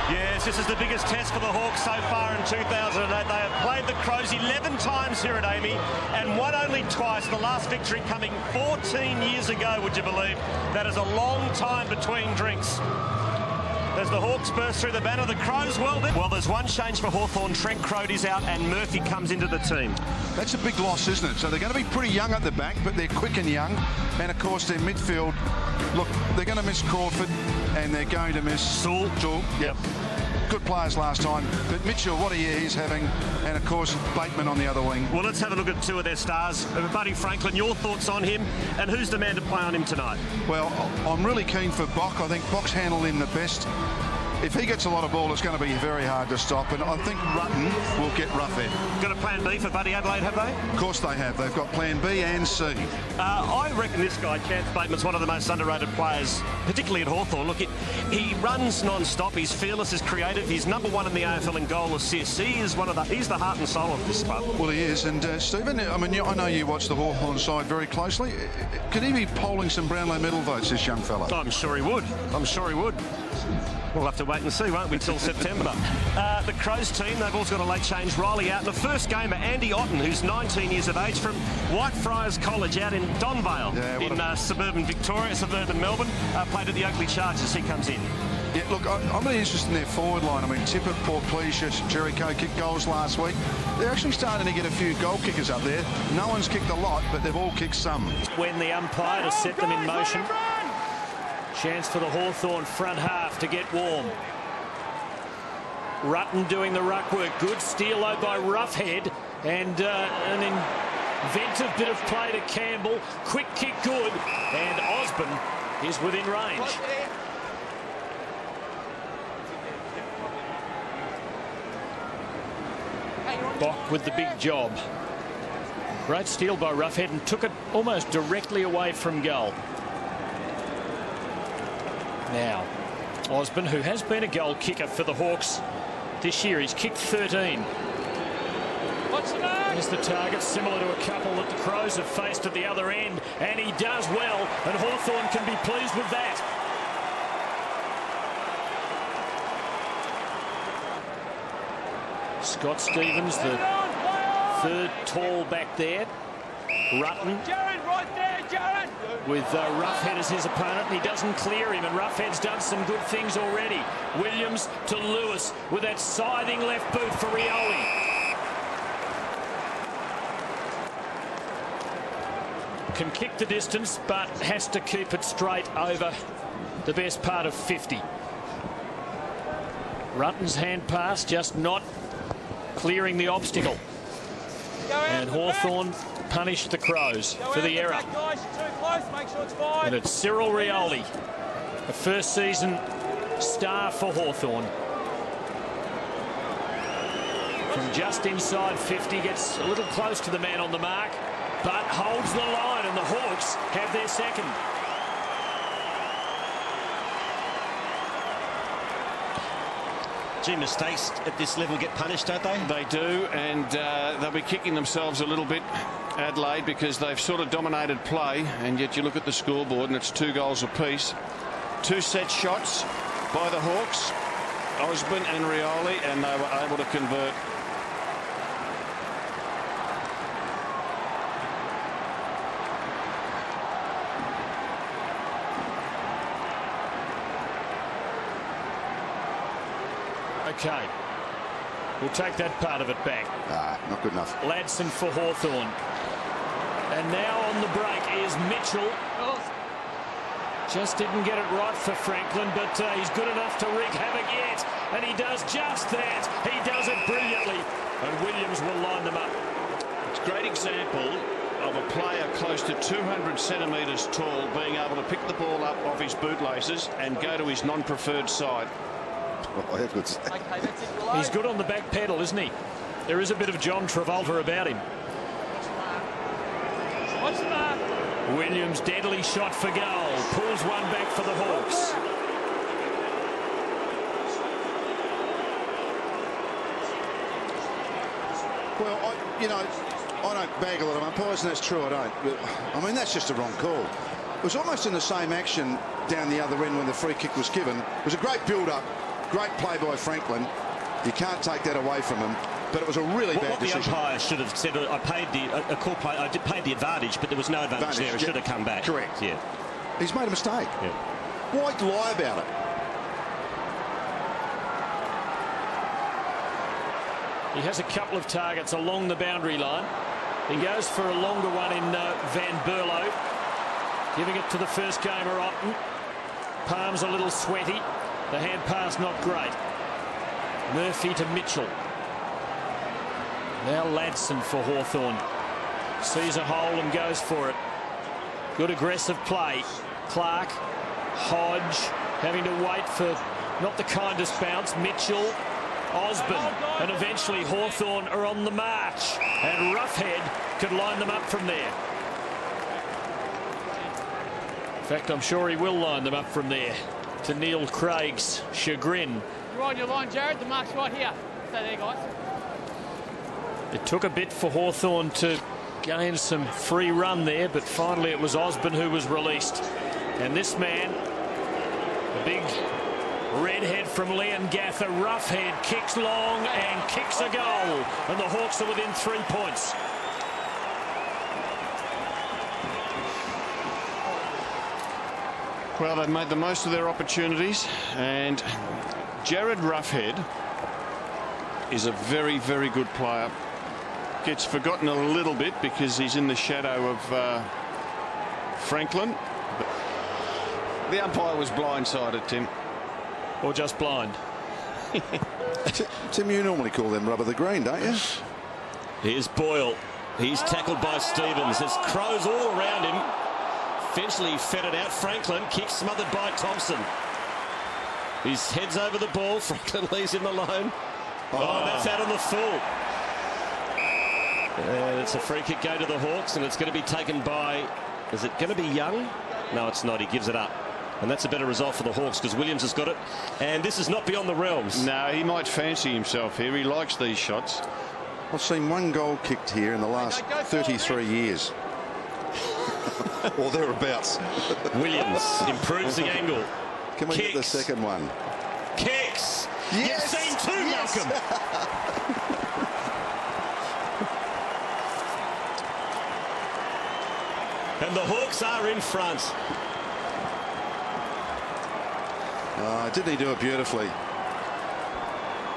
Yes, this is the biggest test for the Hawks so far in 2008. They have played the Crows 11 times here at Amy and won only twice, the last victory coming 14 years ago, would you believe? That is a long time between drinks. As the Hawks burst through the banner, the Crows, well, there's one change for Hawthorn. Trent Crody's out and Murphy comes into the team. That's a big loss, isn't it? So they're going to be pretty young at the back, but they're quick and young. And, of course, their midfield, look, they're going to miss Crawford and they're going to miss Sewell. Yep. Good players last time, but Mitchell, what a year he's having, and of course Bateman on the other wing. Well, let's have a look at two of their stars. Buddy Franklin, your thoughts on him, and who's the man to play on him tonight? Well, I'm really keen for Bock. I think Bock's handled him the best. If he gets a lot of ball, it's going to be very hard to stop, and I think Rutten will get Roughead. Got a plan B for Buddy Adelaide, have they? Of course they have. They've got plan B and C. I reckon this guy, Chance Bateman's one of the most underrated players, particularly at Hawthorn. Look, he runs non-stop. He's fearless, he's creative. He's #1 in the AFL in goal assists. He's the heart and soul of this club. Well, he is. And Stephen, I mean, I know you watch the Hawthorn side very closely. Could he be polling some Brownlow medal votes, this young fella? I'm sure he would. I'm sure he would. We'll have to wait and see, won't we, till September. The Crows team, they've also got a late change. Riley out. And the first gamer, Andy Otten, who's 19 years of age, from Whitefriars College out in Donvale, in suburban Victoria, suburban Melbourne, played at the Oakley Chargers. He comes in. Yeah, look, I'm really interested in their forward line. I mean, Tippett, Portplesia, Jericho kicked goals last week. They're actually starting to get a few goal kickers up there. No one's kicked a lot, but they've all kicked some. When the umpire to set them in motion. Chance for the Hawthorn front half to get warm. Rutten doing the ruck work. Good steal though by Roughead, and an inventive bit of play to Campbell. Quick kick good, and Osborne is within range. Bock with the big job. Great steal by Roughead and took it almost directly away from goal. Now, Osborne, who has been a goal kicker for the Hawks this year, he's kicked 13. There's the target, similar to a couple that the Crows have faced at the other end, and he does well, and Hawthorn can be pleased with that. Scott Stevens, the third tall back there. Rutten. With Roughead as his opponent, and he doesn't clear him, and Roughhead's done some good things already. Williams to Lewis with that scything left boot for Rioli. Can kick the distance, but has to keep it straight over the best part of 50. Rutten's hand pass just not clearing the obstacle. And Hawthorn punished the Crows for the error. And it's Cyril Rioli, a first season star for Hawthorn. From just inside 50, gets a little close to the man on the mark, but holds the line, and the Hawks have their second. Gee, mistakes at this level get punished, don't they? They do, and they'll be kicking themselves a little bit, Adelaide, because they've sort of dominated play, and yet you look at the scoreboard and it's 2 goals apiece. 2 set shots by the Hawks, Osborne and Rioli, and they were able to convert. Okay, we'll take that part of it back. Not good enough. Ladson for Hawthorn. And now on the break is Mitchell. Just didn't get it right for Franklin, but he's good enough to wreak havoc yet. And he does just that. He does it brilliantly. And Williams will line them up. It's a great example of a player close to 200 centimetres tall being able to pick the ball up off his bootlaces and go to his non-preferred side. He's good on the back pedal, isn't he? There is a bit of John Travolta about him. Williams, deadly shot for goal. Pulls one back for the Hawks. Well, I don't bag a lot of umpires, and that's true, I don't. But, I mean, that's just a wrong call. It was almost in the same action down the other end when the free kick was given. It was a great build-up. Great play by Franklin. You can't take that away from him. But it was a really bad decision. The umpire should have said, I paid a call play. I paid the advantage, but there was no advantage there. It should have come back. Correct. Yeah. He's made a mistake. Yeah. Why lie about it? He has a couple of targets along the boundary line. He goes for a longer one in Van Berlo. Giving it to the first gamer, Otten. Palms a little sweaty. The hand pass not great. Murphy to Mitchell. Now Ladson for Hawthorn. Sees a hole and goes for it. Good aggressive play. Clark, Hodge having to wait for not the kindest bounce. Mitchell, Osborne, and eventually Hawthorn are on the march. And Roughead could line them up from there. In fact, I'm sure he will line them up from there, to Neil Craig's chagrin. You're on your line, Jared. The mark's right here. Stay there, guys. It took a bit for Hawthorn to gain some free run there, but finally it was Osborne who was released. And this man, the big redhead from Leongatha, Roughead, kicks long and kicks a goal. And the Hawks are within 3 points. Well, they've made the most of their opportunities, and Jared Roughead is a very, very good player. Gets forgotten a little bit because he's in the shadow of Franklin. The umpire was blindsided, Tim. Or just blind. Tim, you normally call them rubber the green, don't you? Here's Boyle. He's tackled by Stevens. There's crows all around him. Eventually fed it out. Franklin kicks, smothered by Thompson. His head's over the ball. Franklin leaves him alone. Oh, that's out on the full. And it's a free kick go to the Hawks, and it's going to be taken by, is it going to be Young? No, it's not. He gives it up. And that's a better result for the Hawks because Williams has got it. And this is not beyond the realms. No, he might fancy himself here. He likes these shots. I've seen one goal kicked here in the last 33 years. Or thereabouts. Williams improves the angle. Can we get the second one? Kicks. Yes. You've seen two, yes. Malcolm. And the Hawks are in front. Didn't he do it beautifully?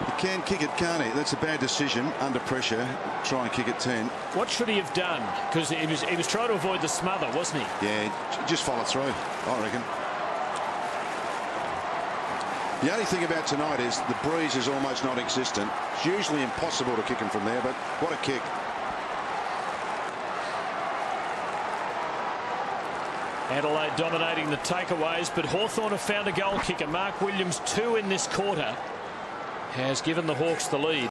He can kick it, can't he? That's a bad decision under pressure. Try and kick it 10. What should he have done? Because he was trying to avoid the smother, wasn't he? Yeah, just follow through, I reckon. The only thing about tonight is the breeze is almost non-existent. It's usually impossible to kick him from there, but what a kick. Adelaide dominating the takeaways, but Hawthorn have found a goal kicker. Mark Williams, 2 in this quarter, has given the Hawks the lead.